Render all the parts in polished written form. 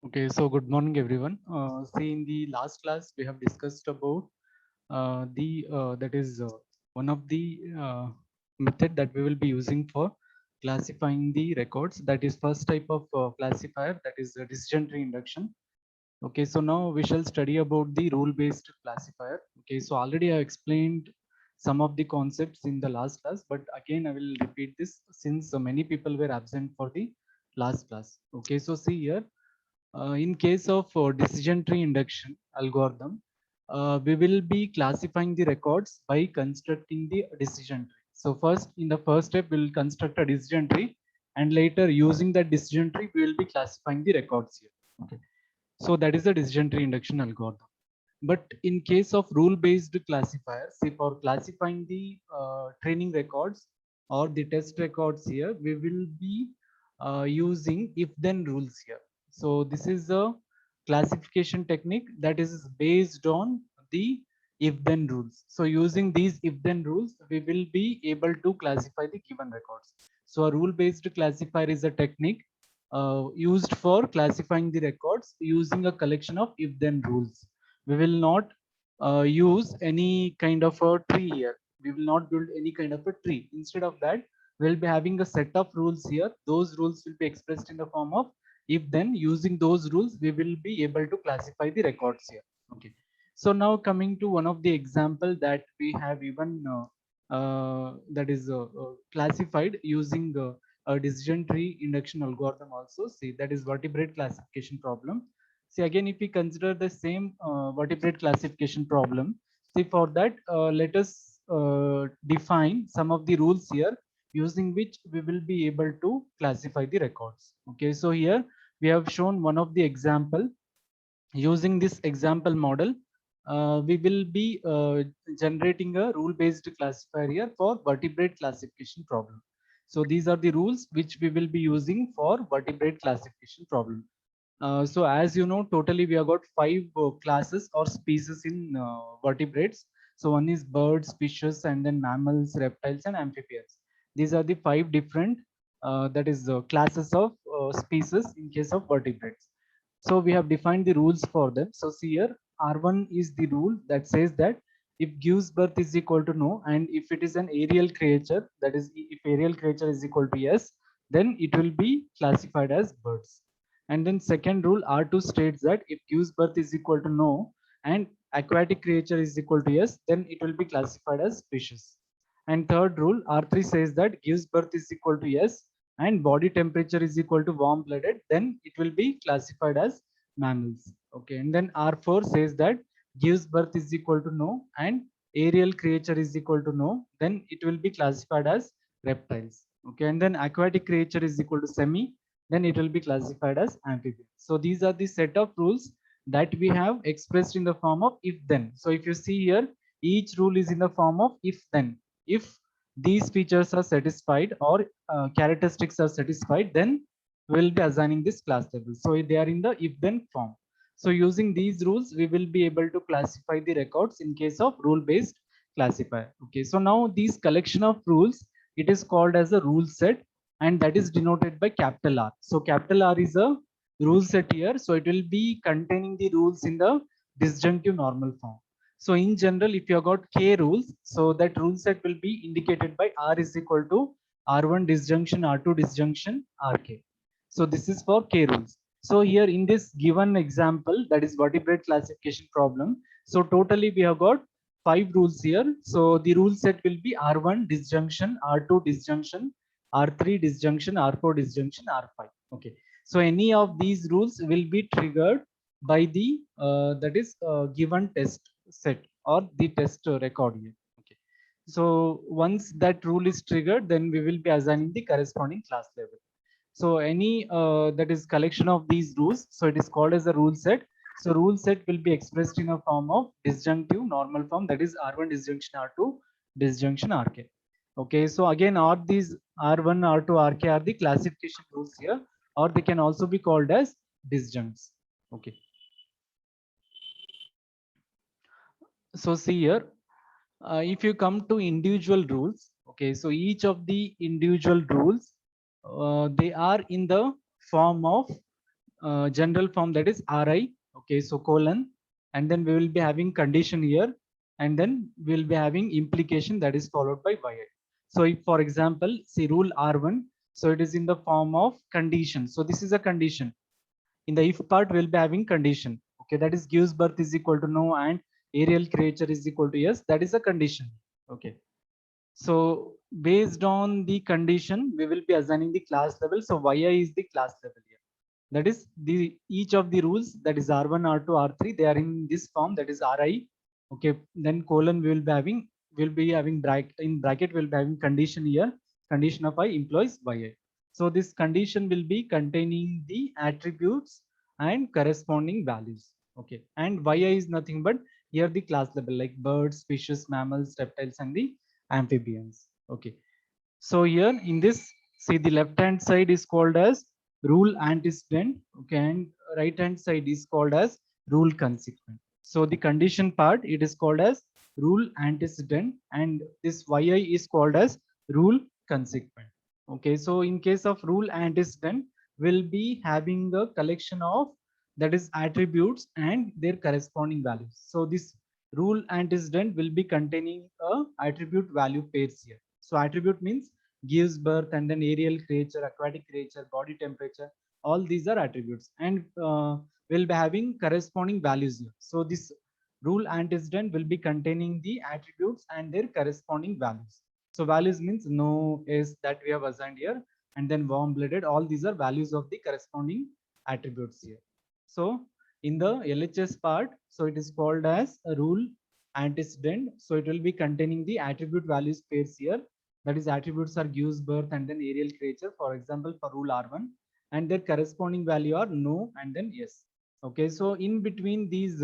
Okay, so good morning, everyone. See, in the last class, we have discussed about the that is one of the method that we will be using for classifying the records. That is first type of classifier, that is decision tree induction. Okay, so now we shall study about the rule-based classifier. Okay, so already I explained some of the concepts in the last class, but again I will repeat this since many people were absent for the last class. Okay, so see here in case of decision tree induction algorithm, we will be classifying the records by constructing the decision tree. So first, in the first step, we'll construct a decision tree, and later using that decision tree, we will be classifying the records here. Okay. So that is the decision tree induction algorithm. But in case of rule-based classifier, say for classifying the training records or the test records here, we will be using if-then rules here. So this is a classification technique that is based on the if-then rules. So using these if-then rules, we will be able to classify the given records. So a rule-based classifier is a technique used for classifying the records using a collection of if-then rules. We will not use any kind of a tree here. We will not build any kind of a tree. Instead of that, we'll be having a set of rules here. Those rules will be expressed in the form of if then. Using those rules, we will be able to classify the records here. Okay. So now coming to one of the example that we have even that is classified using a decision tree induction algorithm also. See, that is vertebrate classification problem. See, again, if we consider the same vertebrate classification problem, see, for that, let us define some of the rules here using which we will be able to classify the records. Okay, so here we have shown one of the example. Using this example model, we will be generating a rule-based classifier here for vertebrate classification problem. So these are the rules which we will be using for vertebrate classification problem. So as you know, totally we have got five classes or species in vertebrates. So one is birds, fishes, and then mammals, reptiles, and amphibians. These are the five different that is classes of species in case of vertebrates. So we have defined the rules for them. So see here, R1 is the rule that says that if gives birth is equal to no, and if it is an aerial creature, that is if aerial creature is equal to yes, then it will be classified as birds. And then second rule R2 states that if gives birth is equal to no and aquatic creature is equal to yes, then it will be classified as fishes. And third rule R3 says that gives birth is equal to yes and body temperature is equal to warm blooded, then it will be classified as mammals. Okay. And then R4 says that gives birth is equal to no and aerial creature is equal to no, then it will be classified as reptiles. Okay. And then aquatic creature is equal to semi, then it will be classified as amphibian. So these are the set of rules that we have expressed in the form of if then. So if you see here, each rule is in the form of if then. If these features are satisfied or characteristics are satisfied, then we'll be assigning this class level. So they are in the if then form. So using these rules, we will be able to classify the records in case of rule based classifier. Okay, so now these collection of rules, it is called as a rule set, and that is denoted by capital R. So capital R is a rule set here. So it will be containing the rules in the disjunctive normal form. So in general, if you have got K rules, so that rule set will be indicated by R is equal to R1 disjunction, R2 disjunction, RK. So this is for K rules. So here in this given example, that is vertebrate classification problem. So totally we have got five rules here. So the rule set will be R1 disjunction, R2 disjunction, R3 disjunction, R4 disjunction, R5. Okay. So any of these rules will be triggered by the that is given test set or the test record here. Okay. So once that rule is triggered, then we will be assigning the corresponding class level. So any that is collection of these rules, so it is called as a rule set. So rule set will be expressed in a form of disjunctive normal form, that is R1 disjunction R2 disjunction RK. Okay, so again, all these R1, R2, RK are the classification rules here, or they can also be called as disjuncts. Okay. So see here, if you come to individual rules, okay, so each of the individual rules, they are in the form of general form, that is Ri. Okay, so colon, and then we will be having condition here, and then we will be having implication that is followed by yi. So if, for example, see rule R1, so it is in the form of condition. So this is a condition. In the if part, we'll be having condition. Okay, that is gives birth is equal to no and aerial creature is equal to yes. That is a condition. Okay. So based on the condition, we will be assigning the class level. So yi is the class level here. That is the each of the rules, that is R1, R2, R3, they are in this form, that is Ri. Okay, then colon we will be having bracket, in bracket we'll be having condition here, condition of I implies yi. So this condition will be containing the attributes and corresponding values. Okay, and yi is nothing but here the class level, like birds, fishes, mammals, reptiles, and the amphibians. Okay, so here in this, see the left hand side is called as rule antecedent. Okay, and right hand side is called as rule consequent. So the condition part, it is called as rule antecedent, and this yi is called as rule consequent. Okay, so in case of rule antecedent, we'll be having a collection of, that is attributes and their corresponding values. So this rule antecedent will be containing a attribute value pairs here. So attribute means gives birth, and then aerial creature, aquatic creature, body temperature, all these are attributes, and we'll be having corresponding values here. So this rule antecedent will be containing the attributes and their corresponding values. So values means no, is, that we have assigned here, and then warm blooded, all these are values of the corresponding attributes here. So in the LHS part, so it is called as a rule antecedent. So it will be containing the attribute values pairs here. That is attributes are gives birth and then aerial creature, for example, for rule R1, and their corresponding value are no and then yes. Okay, so in between these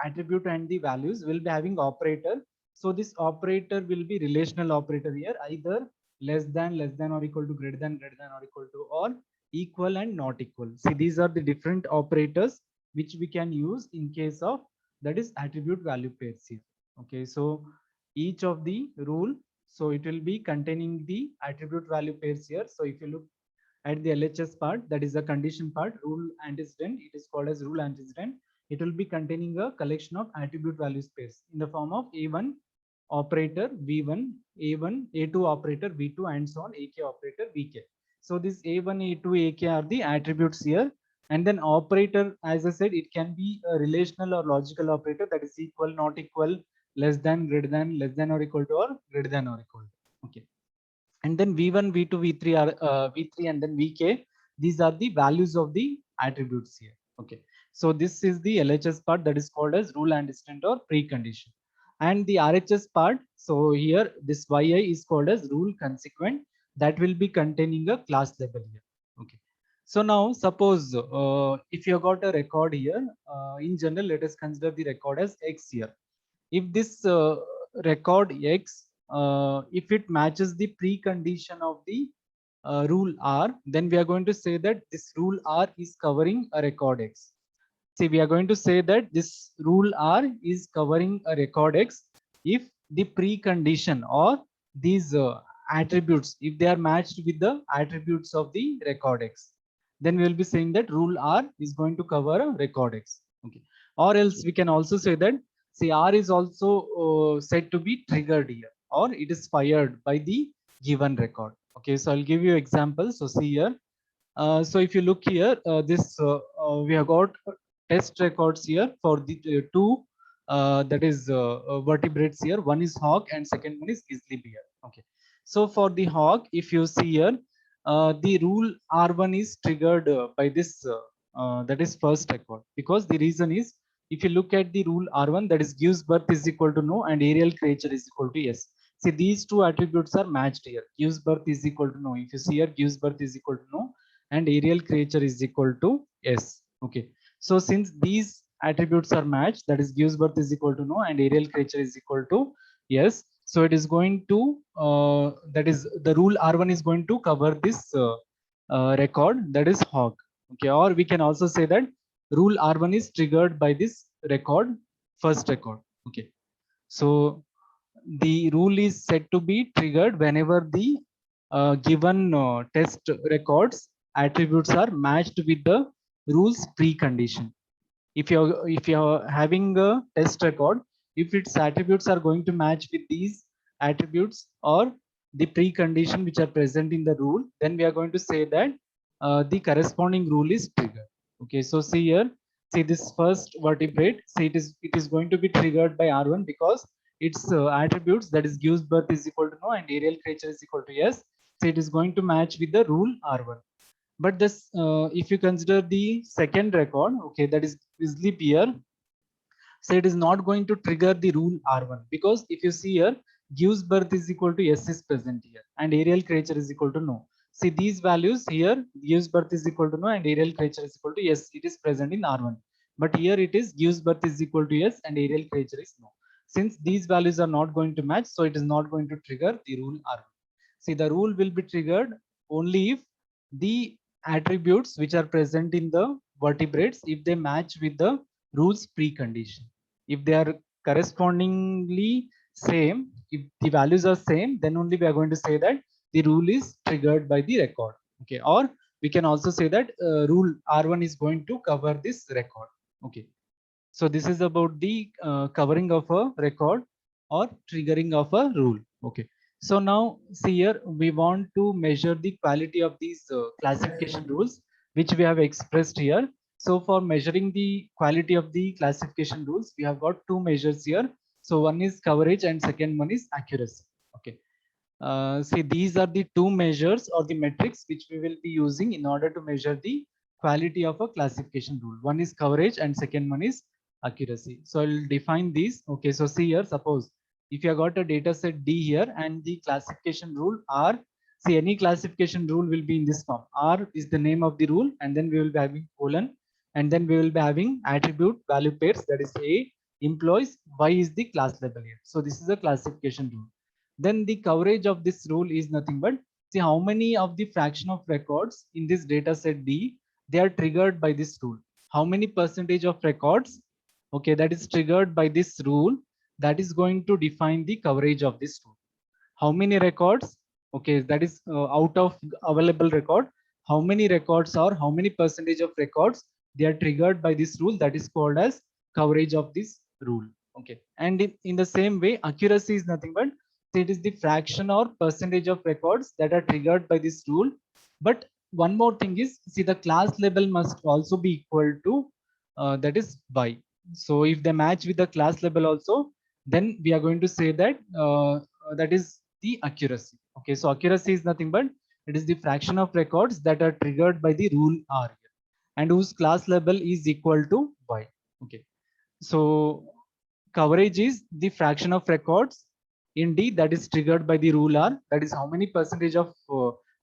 attribute and the values, we'll be having operator. So this operator will be relational operator here, either less than or equal to, greater than or equal to, or equal and not equal. See, these are the different operators which we can use in case of, that is attribute value pairs here. Okay, so each of the rule, so it will be containing the attribute value pairs here. So if you look at the LHS part, that is the condition part, rule antecedent, it is called as rule antecedent. It will be containing a collection of attribute value pairs in the form of A1 operator V1, A1, A2 operator V2, and so on, AK operator VK. So this A1, A2, AK are the attributes here. And then operator, as I said, it can be a relational or logical operator, that is equal, not equal, less than, greater than, less than or equal to, or greater than or equal to. Okay. And then V1, V2, V3 are V3, and then VK. These are the values of the attributes here. Okay. So this is the LHS part, that is called as rule antecedent or precondition. And the RHS part, so here this YI is called as rule consequent, that will be containing a class level here. Okay. So now suppose if you got a record here, in general, let us consider the record as X here. If this record X, if it matches the precondition of the rule R, then we are going to say that this rule R is covering a record X. See, we are going to say that this rule R is covering a record X if the precondition or these attributes, if they are matched with the attributes of the record X, then we will be saying that rule R is going to cover a record X. Okay. Or else we can also say that, see, R is also said to be triggered here, or it is fired by the given record. Okay, so I'll give you examples. So see here. So if you look here, we have got test records here for the two that is vertebrates here. One is hog and second one is grizzly bear. Okay. So for the hog, if you see here, the rule R1 is triggered by this that is first record, because the reason is, if you look at the rule R1, that is gives birth is equal to no and aerial creature is equal to yes. See, these two attributes are matched here. Gives birth is equal to no. If you see here, gives birth is equal to no and aerial creature is equal to yes. Okay. So since these attributes are matched, that is gives birth is equal to no and aerial creature is equal to yes. So it is going to, that is the rule R1 is going to cover this record, that is hog. Okay. Or we can also say that rule R1 is triggered by this record, first record. Okay. So the rule is said to be triggered whenever the given test records attributes are matched with the rules precondition. If you're having a test record, if its attributes are going to match with these attributes or the precondition which are present in the rule, then we are going to say that the corresponding rule is triggered. Okay, so see here, see this first vertebrate, see it is going to be triggered by R1 because its attributes, that is gives birth is equal to no and aerial creature is equal to yes. So it is going to match with the rule R1. But this, if you consider the second record, okay, that is Grizzly Bear, so it is not going to trigger the rule R1 because if you see here, gives birth is equal to yes is present here and aerial creature is equal to no. See these values here, gives birth is equal to no and aerial creature is equal to yes, it is present in R1. But here it is gives birth is equal to yes and aerial creature is no. Since these values are not going to match, so it is not going to trigger the rule R1. See, the rule will be triggered only if the attributes which are present in the vertebrates, if they match with the rules precondition. If they are correspondingly same, if the values are same, then only we are going to say that the rule is triggered by the record. Okay, or we can also say that rule R1 is going to cover this record. Okay, so this is about the covering of a record or triggering of a rule. Okay. So now see here, we want to measure the quality of these classification rules, which we have expressed here. So for measuring the quality of the classification rules, we have got two measures here. So one is coverage and second one is accuracy. Okay. See, these are the two measures or the metrics which we will be using in order to measure the quality of a classification rule. One is coverage and second one is accuracy. So I'll define these. Okay, so see here, suppose if you have got a data set D here and the classification rule R, see any classification rule will be in this form. R is the name of the rule and then we will be having colon and then we will be having attribute value pairs, that is A employees, Y is the class label here. So this is a classification rule. Then the coverage of this rule is nothing but see how many of the fraction of records in this data set D, they are triggered by this rule. How many percentage of records, okay, that is triggered by this rule, that is going to define the coverage of this rule. How many records, okay, that is out of available record, how many records or how many percentage of records they are triggered by this rule, that is called as coverage of this rule. Okay, and in the same way, accuracy is nothing but it is the fraction or percentage of records that are triggered by this rule. But one more thing is, see, the class label must also be equal to that is by. So if they match with the class label also, then we are going to say that that is the accuracy. Okay, so accuracy is nothing but it is the fraction of records that are triggered by the rule R here, and whose class label is equal to y. Okay, so coverage is the fraction of records in D that is triggered by the rule R. That is how many percentage of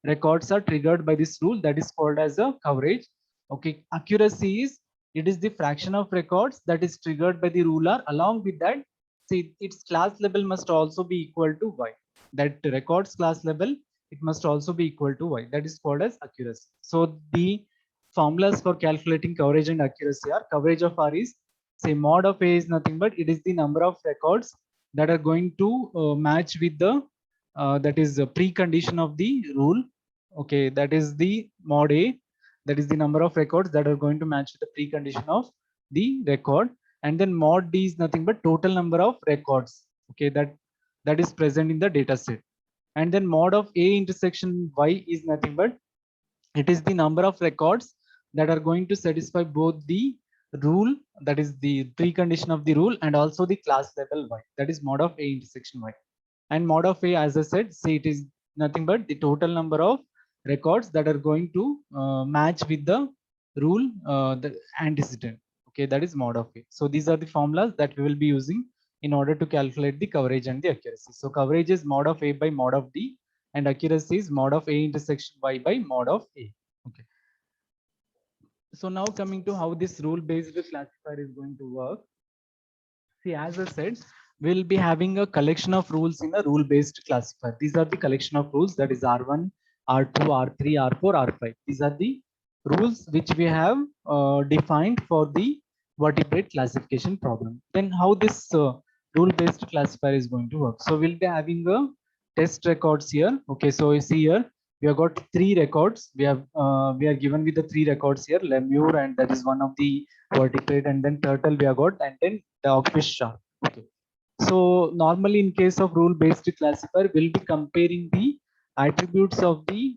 records are triggered by this rule, that is called as a coverage. Okay, accuracy is it is the fraction of records that is triggered by the rule R. Along with that, see, its class label must also be equal to Y. That records class label, it must also be equal to Y. That is called as accuracy. So the formulas for calculating coverage and accuracy are coverage of R is, say, mod of A is nothing but it is the number of records that are going to match with the that is a precondition of the rule. Okay, that is the mod A, that is the number of records that are going to match with the precondition of the record. And then mod D is nothing but total number of records, okay, that is present in the data set. And then mod of A intersection Y is nothing but it is the number of records that are going to satisfy both the rule, that is the precondition of the rule, and also the class level Y, that is mod of A intersection Y. And mod of A, as I said, say it is nothing but the total number of records that are going to match with the rule, the antecedent. Okay, that is mod of A. So these are the formulas that we will be using in order to calculate the coverage and the accuracy. So coverage is mod of A by mod of D, and accuracy is mod of A intersection Y by mod of A. Okay. So now coming to how this rule based classifier is going to work. See, as I said, we'll be having a collection of rules in a rule based classifier. These are the collection of rules, that is R1, R2, R3, R4, R5. These are the rules which we have defined for the vertebrate classification problem. Then how this rule based classifier is going to work. So we'll be having a test records here. Okay, so you see here, we have got three records. We are given with the three records here, lemur, and that is one of the vertebrate, and then turtle we have got, and then dogfish shark. Okay. So normally in case of rule based classifier, we'll be comparing the attributes of the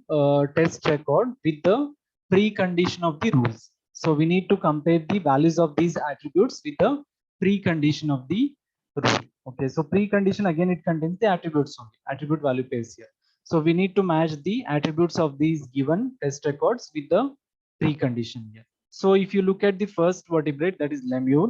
test record with the precondition of the rules. So we need to compare the values of these attributes with the precondition of the rule. Okay, so precondition again, it contains the attributes only, attribute value pairs here. So we need to match the attributes of these given test records with the precondition here. So if you look at the first vertebrate, that is lemur.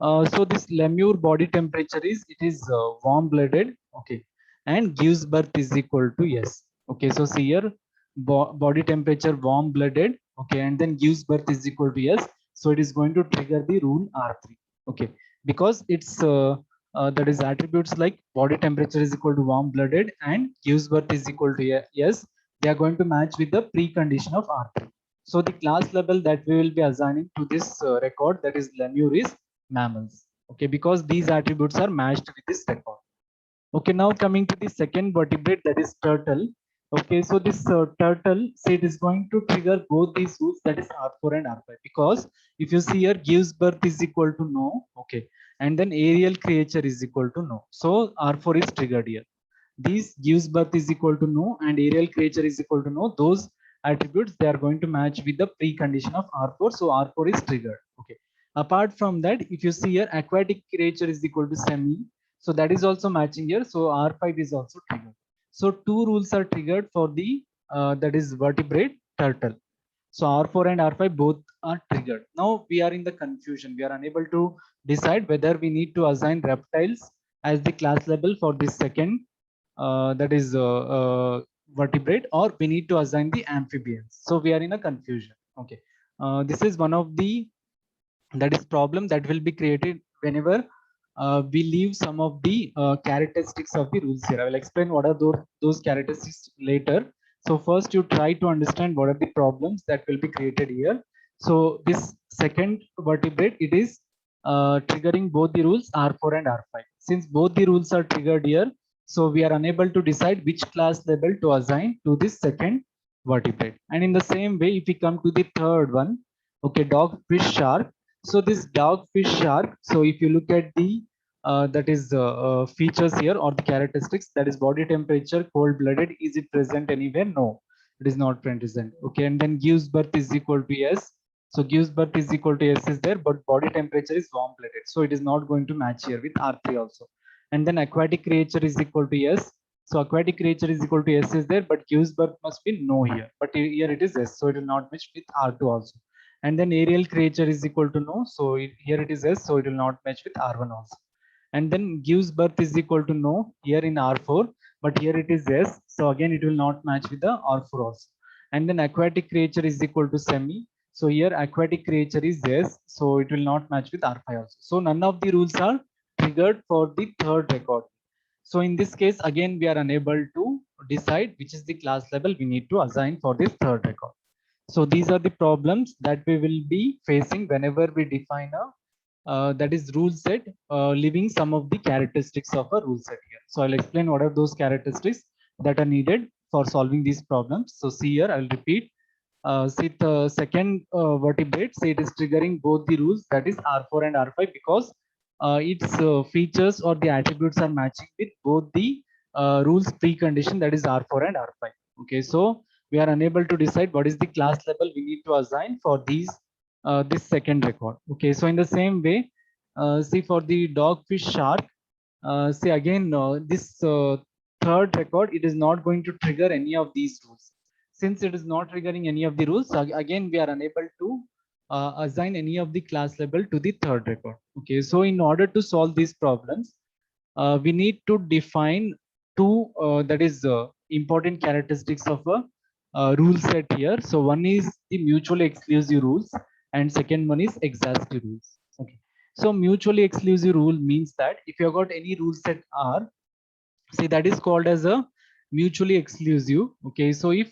So this lemur body temperature is, it is warm blooded, okay, and gives birth is equal to yes. Okay, so see here, body temperature warm blooded, okay, and then gives birth is equal to yes. So it is going to trigger the rule R3, okay, because it's that is attributes like body temperature is equal to warm blooded and gives birth is equal to yes. They are going to match with the precondition of R3. So the class level that we will be assigning to this record, that is lemur, is mammals, okay, because these attributes are matched with this record. Okay, now coming to the second vertebrate, that is turtle. Okay, so this turtle, say it is going to trigger both these rules, that is R4 and R5, because if you see here, gives birth is equal to no, okay, and then aerial creature is equal to no, so R4 is triggered here. These gives birth is equal to no and aerial creature is equal to no, those attributes, they are going to match with the precondition of R4, so R4 is triggered. Okay, apart from that, if you see here, aquatic creature is equal to semi, so that is also matching here, so R5 is also triggered. So two rules are triggered for the that is vertebrate turtle. So R4 and R5 both are triggered. Now we are in the confusion, we are unable to decide whether we need to assign reptiles as the class level for this second that is vertebrate, or we need to assign the amphibians. So we are in a confusion. Okay, this is one of the, that is problem that will be created whenever we leave some of the characteristics of the rules here. I will explain what are those characteristics later. So first you try to understand what are the problems that will be created here. So this second vertebrate, it is triggering both the rules R4 and R5. Since both the rules are triggered here, so we are unable to decide which class level to assign to this second vertebrate. And in the same way, if we come to the third one, okay, dog, fish, shark. So this dogfish shark, so if you look at the that is features here or the characteristics, that is body temperature, cold blooded, is it present anywhere? No, it is not present. Okay, and then gives birth is equal to yes. So gives birth is equal to yes is there, but body temperature is warm blooded, so it is not going to match here with R3 also. And then aquatic creature is equal to yes. So aquatic creature is equal to yes is there, but gives birth must be no here, but here it is yes, so it will not match with R2 also. And then aerial creature is equal to no, so here it is s, so it will not match with R1 also. And then gives birth is equal to no here in R4, but here it is s, so again it will not match with the R4 also. And then aquatic creature is equal to semi, so here aquatic creature is s, so it will not match with R5 also. So none of the rules are triggered for the third record. So in this case, again we are unable to decide which is the class level we need to assign for this third record. So these are the problems that we will be facing whenever we define a that is rule set, leaving some of the characteristics of a rule set here. So I'll explain what are those characteristics that are needed for solving these problems. So see here, I'll repeat. See the second vertebrate, say it is triggering both the rules, that is R4 and R5, because its features or the attributes are matching with both the rules precondition, that is R4 and R5. Okay, so we are unable to decide what is the class level we need to assign for these this second record. Okay, so in the same way, see for the dogfish shark, see again this third record, it is not going to trigger any of these rules. Since it is not triggering any of the rules, again we are unable to assign any of the class level to the third record. Okay, so in order to solve these problems, we need to define two that is important characteristics of a rule set here. So one is the mutually exclusive rules, and second one is exhaustive rules. Okay, so mutually exclusive rule means that if you have got any rule set R, see that is called as a mutually exclusive. Okay, so if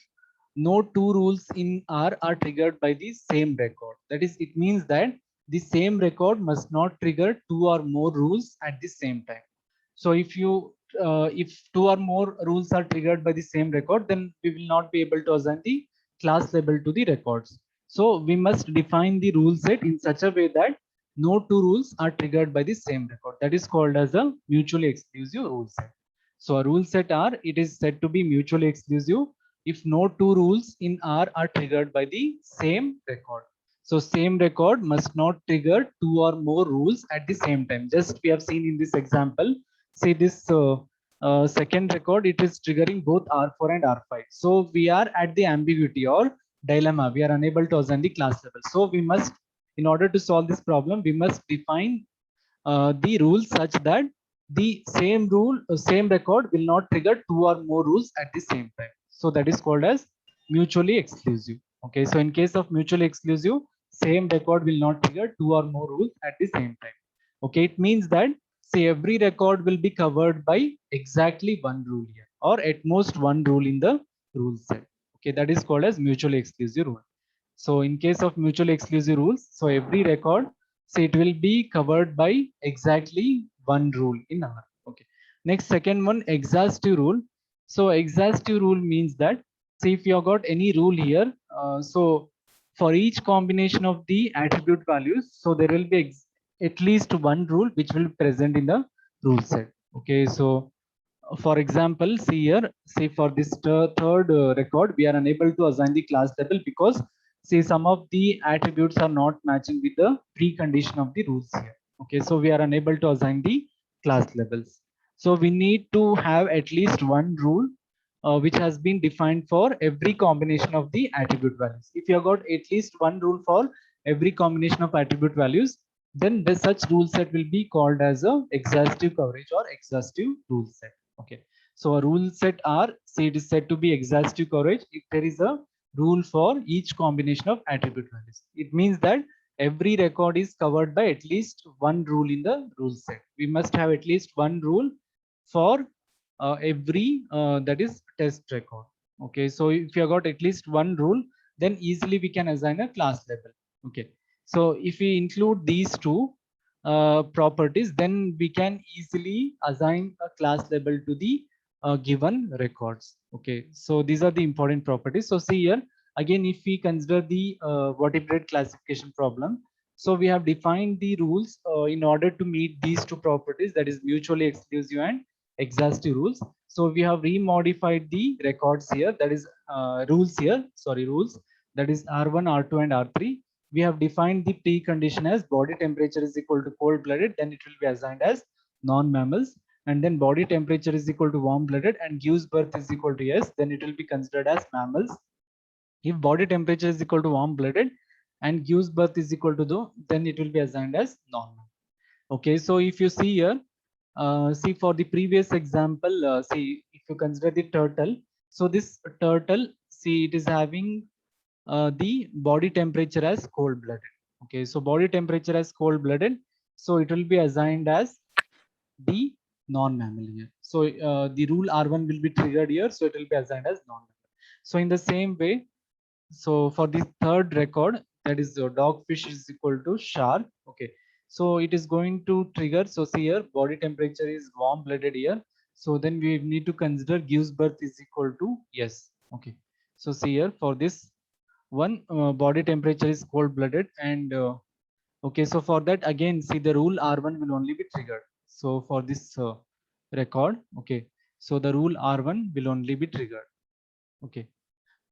no two rules in R are triggered by the same record, that is, it means that the same record must not trigger two or more rules at the same time. So if you if two or more rules are triggered by the same record, then we will not be able to assign the class label to the records. So we must define the rule set in such a way that no two rules are triggered by the same record. That is called as a mutually exclusive rule set. So a rule set R, it is said to be mutually exclusive if no two rules in R are triggered by the same record. So same record must not trigger two or more rules at the same time. Just we have seen in this example, see this second record, it is triggering both R4 and R5. So we are at the ambiguity or dilemma. We are unable to assign the class level. So we must, in order to solve this problem, we must define the rules such that the same rule, same record will not trigger two or more rules at the same time. So that is called as mutually exclusive. Okay, so in case of mutually exclusive, same record will not trigger two or more rules at the same time. Okay, it means that say every record will be covered by exactly one rule here, or at most one rule in the rule set. Okay, that is called as mutually exclusive rule. So in case of mutually exclusive rules, so every record, so it will be covered by exactly one rule in R. Okay. Next, second one, exhaustive rule. So exhaustive rule means that, say if you have got any rule here, so for each combination of the attribute values, so there will be at least one rule which will be present in the rule set. Okay, so for example, see here, say for this third record, we are unable to assign the class level because see some of the attributes are not matching with the precondition of the rules here. Okay, so we are unable to assign the class levels. So we need to have at least one rule which has been defined for every combination of the attribute values. If you have got at least one rule for every combination of attribute values, then the such rule set will be called as a exhaustive coverage or exhaustive rule set. Okay, so a rule set R, say it is said to be exhaustive coverage if there is a rule for each combination of attribute values. It means that every record is covered by at least one rule in the rule set. We must have at least one rule for every that is test record. Okay, so if you have got at least one rule, then easily we can assign a class level. Okay, so if we include these two properties, then we can easily assign a class label to the given records. Okay, so these are the important properties. So see here again, if we consider the vertebrate classification problem, so we have defined the rules in order to meet these two properties, that is mutually exclusive and exhaustive rules. So we have remodified the records here, that is rules here, sorry, rules, that is R1, R2 and R3. We have defined the precondition as body temperature is equal to cold blooded, then it will be assigned as non-mammals, and then body temperature is equal to warm blooded and gives birth is equal to yes, then it will be considered as mammals. If body temperature is equal to warm blooded and gives birth is equal to the, then it will be assigned as non-mammal. Okay, so if you see here, see for the previous example, see if you consider the turtle, so this turtle, see it is having the body temperature as cold blooded. Okay, so body temperature as cold blooded, so it will be assigned as the non-mammal here. So the rule R1 will be triggered here, so it will be assigned as non-mammal. So in the same way, so for the third record, that is dogfish is equal to shark. Okay, so it is going to trigger. So see here, body temperature is warm blooded here, so then we need to consider gives birth is equal to yes. Okay, so see here for this one, body temperature is cold blooded, and okay, so for that again, see the rule R1 will only be triggered. So for this record, okay, so the rule R1 will only be triggered. Okay,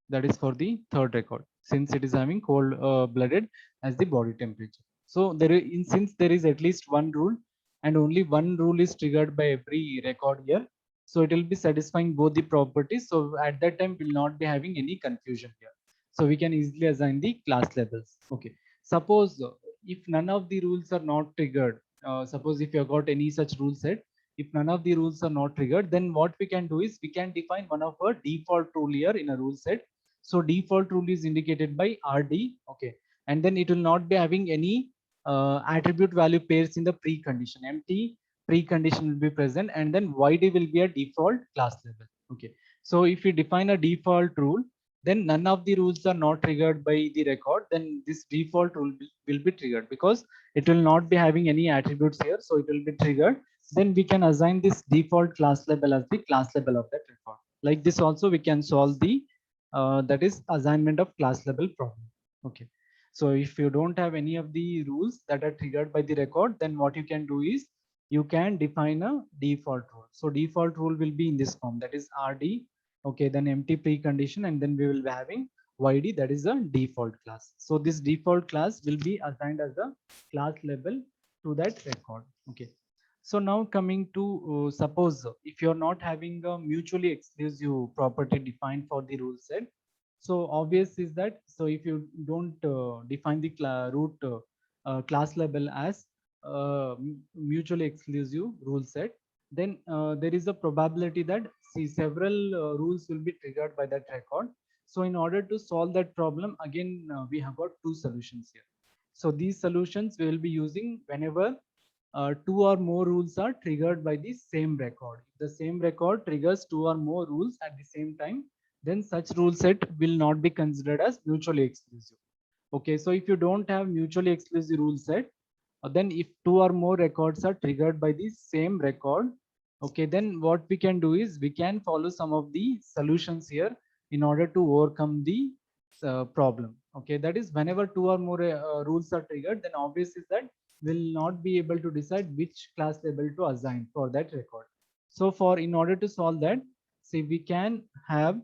that is for the third record, since it is having cold blooded as the body temperature. So there is, since there is at least one rule and only one rule is triggered by every record here, so it will be satisfying both the properties. So at that time will not be having any confusion here, so we can easily assign the class labels. Okay, suppose if none of the rules are not triggered, suppose if you have got any such rule set, if none of the rules are not triggered, then what we can do is we can define one of our default rule here in a rule set. So default rule is indicated by RD. Okay, and then it will not be having any attribute value pairs in the precondition. Empty precondition will be present, and then YD will be a default class level. Okay, so if you define a default rule, then none of the rules are not triggered by the record, then this default rule will be triggered because it will not be having any attributes here, so it will be triggered. then we can assign this default class label as the class label of that record. Like this also we can solve the that is assignment of class label problem. Okay. So if you don't have any of the rules that are triggered by the record, then what you can do is you can define a default rule. So default rule will be in this form, that is RD. Okay, then empty precondition, and then we will be having YD, that is a default class. So this default class will be assigned as a class label to that record. Okay. So now coming to suppose if you're not having a mutually exclusive property defined for the rule set. So obvious is that, so if you don't define the root class label as mutually exclusive rule set, then there is a probability that see several rules will be triggered by that record. So in order to solve that problem, again we have got two solutions here. So these solutions we will be using whenever two or more rules are triggered by the same record. If the same record triggers two or more rules at the same time, then such rule set will not be considered as mutually exclusive. Okay, so if you don't have mutually exclusive rule set, then if two or more records are triggered by the same record, okay, then what we can do is we can follow some of the solutions here in order to overcome the problem. Okay, that is whenever two or more rules are triggered, then obvious is that will not be able to decide which class label to assign for that record. So for in order to solve that, see we can have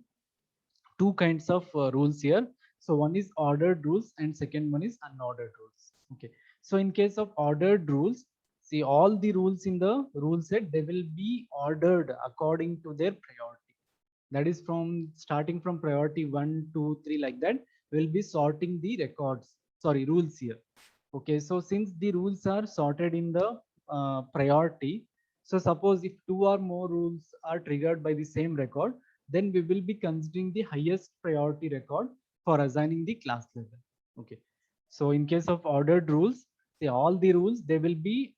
two kinds of rules here. So one is ordered rules and second one is unordered rules. Okay. So in case of ordered rules, see all the rules in the rule set, they will be ordered according to their priority. That is from starting from priority 1, 2, 3 like that. We'll be sorting the records, sorry, rules here. Okay, so since the rules are sorted in the priority, so suppose if two or more rules are triggered by the same record, then we will be considering the highest priority record for assigning the class level. Okay, so in case of ordered rules, say all the rules, they will be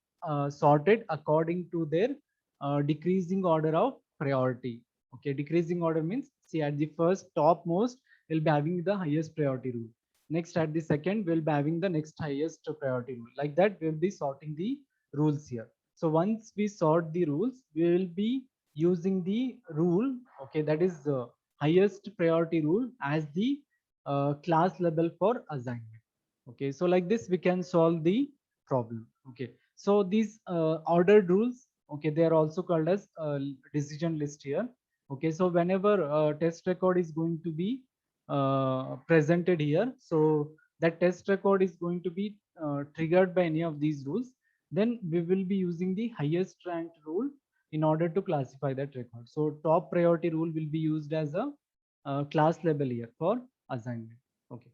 sorted according to their decreasing order of priority. Okay, decreasing order means, see at the first topmost, we'll be having the highest priority rule. Next at the second, we'll be having the next highest priority rule. Like that, we'll be sorting the rules here. So once we sort the rules, we will be using the rule, okay, that is the highest priority rule as the class level for assignment. Okay, so like this, we can solve the problem. Okay, so these ordered rules, okay, they are also called as decision list here. Okay, so whenever test record is going to be presented here, so that test record is going to be triggered by any of these rules, then we will be using the highest ranked rule in order to classify that record. So top priority rule will be used as a class level here for assignment. Okay,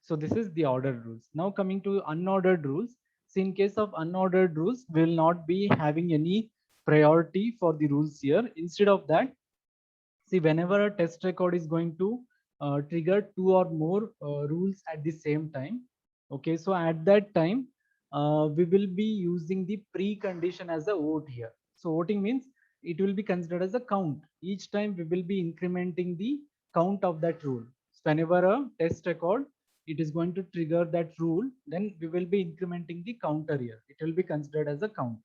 so this is the ordered rules. Now coming to unordered rules. So in case of unordered rules, we will not be having any priority for the rules here. Instead of that, see whenever a test record is going to trigger two or more rules at the same time. Okay, so at that time, we will be using the precondition as a vote here. So voting means it will be considered as a count. Each time we will be incrementing the count of that rule. So whenever a test record, it is going to trigger that rule, then we will be incrementing the counter here. It will be considered as a count.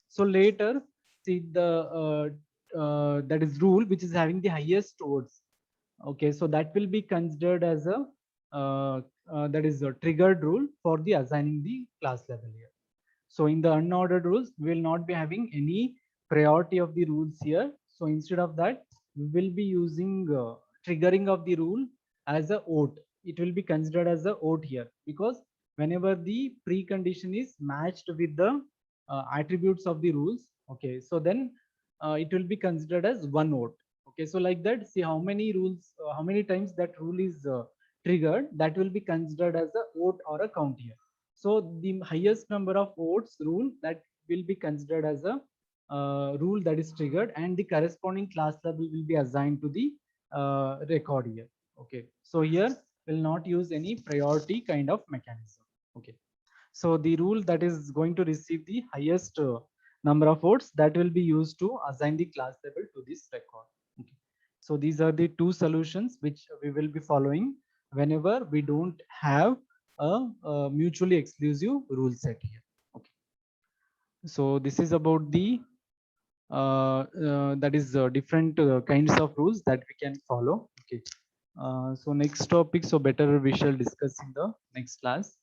So later, see the that is rule which is having the highest votes. Okay, so that will be considered as a that is a triggered rule for the assigning the class level here. So in the unordered rules, we will not be having any priority of the rules here. So instead of that, we will be using triggering of the rule as a vote. It will be considered as a vote here because whenever the precondition is matched with the attributes of the rules, okay, so then it will be considered as one vote. Okay, so like that, see how many rules, how many times that rule is triggered, that will be considered as a vote or a count here. So the highest number of votes rule that will be considered as a rule that is triggered, and the corresponding class level will be assigned to the record here. Okay, so here will not use any priority kind of mechanism. Okay, so the rule that is going to receive the highest number of votes, that will be used to assign the class level to this record. Okay, so these are the two solutions which we will be following whenever we don't have a mutually exclusive rule set here. Okay, so this is about the that is different kinds of rules that we can follow. Okay. So next topic, so better we shall discuss in the next class.